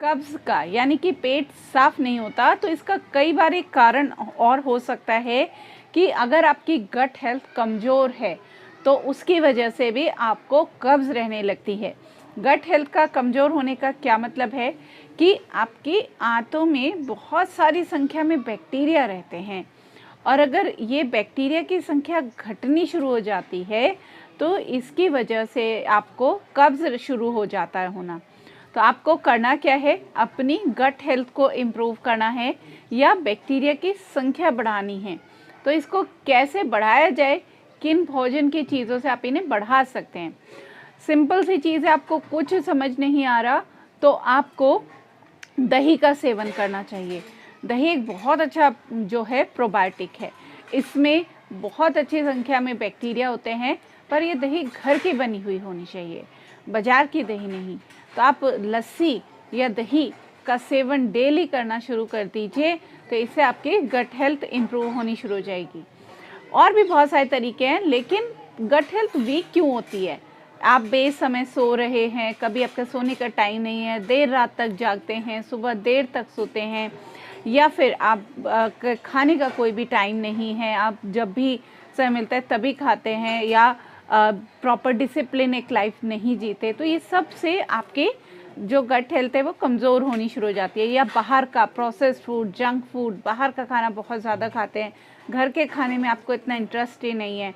कब्ज़ का यानी कि पेट साफ नहीं होता, तो इसका कई बार एक कारण और हो सकता है कि अगर आपकी गट हेल्थ कमज़ोर है तो उसकी वजह से भी आपको कब्ज़ रहने लगती है। गट हेल्थ का कमज़ोर होने का क्या मतलब है कि आपकी आंतों में बहुत सारी संख्या में बैक्टीरिया रहते हैं, और अगर ये बैक्टीरिया की संख्या घटनी शुरू हो जाती है तो इसकी वजह से आपको कब्ज़ शुरू हो जाता है होना। तो आपको करना क्या है, अपनी गट हेल्थ को इम्प्रूव करना है या बैक्टीरिया की संख्या बढ़ानी है। तो इसको कैसे बढ़ाया जाए, किन भोजन की चीज़ों से आप इन्हें बढ़ा सकते हैं। सिंपल सी चीज़ है, आपको कुछ समझ नहीं आ रहा तो आपको दही का सेवन करना चाहिए। दही एक बहुत अच्छा जो है प्रोबायोटिक है, इसमें बहुत अच्छी संख्या में बैक्टीरिया होते हैं, पर ये दही घर की बनी हुई होनी चाहिए, बाज़ार की दही नहीं। तो आप लस्सी या दही का सेवन डेली करना शुरू कर दीजिए, तो इससे आपकी गट हेल्थ इम्प्रूव होनी शुरू हो जाएगी। और भी बहुत सारे तरीके हैं, लेकिन गट हेल्थ वीक क्यों होती है? आप बेसमय सो रहे हैं, कभी आपका सोने का टाइम नहीं है, देर रात तक जागते हैं, सुबह देर तक सोते हैं, या फिर आप खाने का कोई भी टाइम नहीं है, आप जब भी समय मिलता है तभी खाते हैं, या प्रॉपर डिसिप्लिन एक लाइफ नहीं जीते, तो ये सब से आपके जो गट हेल्थ है वो कमज़ोर होनी शुरू हो जाती है। या बाहर का प्रोसेस्ड फूड, जंक फूड, बाहर का खाना बहुत ज़्यादा खाते हैं, घर के खाने में आपको इतना इंटरेस्ट ही नहीं है,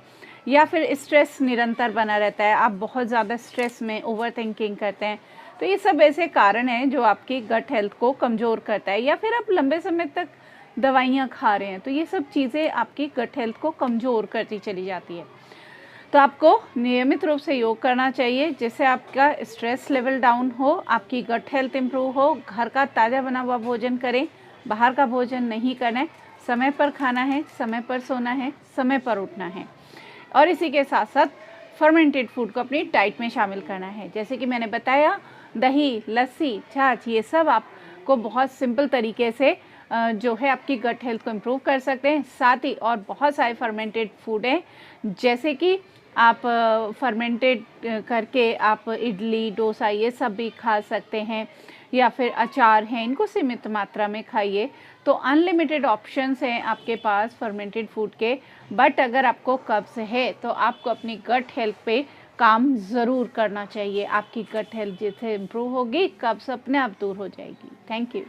या फिर स्ट्रेस निरंतर बना रहता है, आप बहुत ज़्यादा स्ट्रेस में ओवर थिंकिंग करते हैं। तो ये सब ऐसे कारण हैं जो आपकी गट हेल्थ को कमज़ोर करता है। या फिर आप लंबे समय तक दवाइयाँ खा रहे हैं, तो ये सब चीज़ें आपकी गट हेल्थ को कमज़ोर करती चली जाती है। तो आपको नियमित रूप से योग करना चाहिए, जिससे आपका स्ट्रेस लेवल डाउन हो, आपकी गट हेल्थ इम्प्रूव हो। घर का ताज़ा बना हुआ भोजन करें, बाहर का भोजन नहीं करना है, समय पर खाना है, समय पर सोना है, समय पर उठना है। और इसी के साथ साथ फर्मेंटेड फूड को अपनी डाइट में शामिल करना है। जैसे कि मैंने बताया, दही, लस्सी, छाछ, ये सब आपको बहुत सिंपल तरीके से जो है आपकी गट हेल्थ को इम्प्रूव कर सकते हैं। साथ ही और बहुत सारे फर्मेंटेड फूड हैं, जैसे कि आप फर्मेंटेड करके आप इडली, डोसा ये सब भी खा सकते हैं, या फिर अचार हैं, इनको सीमित मात्रा में खाइए। तो अनलिमिटेड ऑप्शंस हैं आपके पास फर्मेंटेड फूड के। बट अगर आपको कब्ज़ है तो आपको अपनी गट हेल्थ पे काम ज़रूर करना चाहिए। आपकी गट हेल्थ जिससे इम्प्रूव होगी, कब्ज़ अपने आप दूर हो जाएगी। Thank you.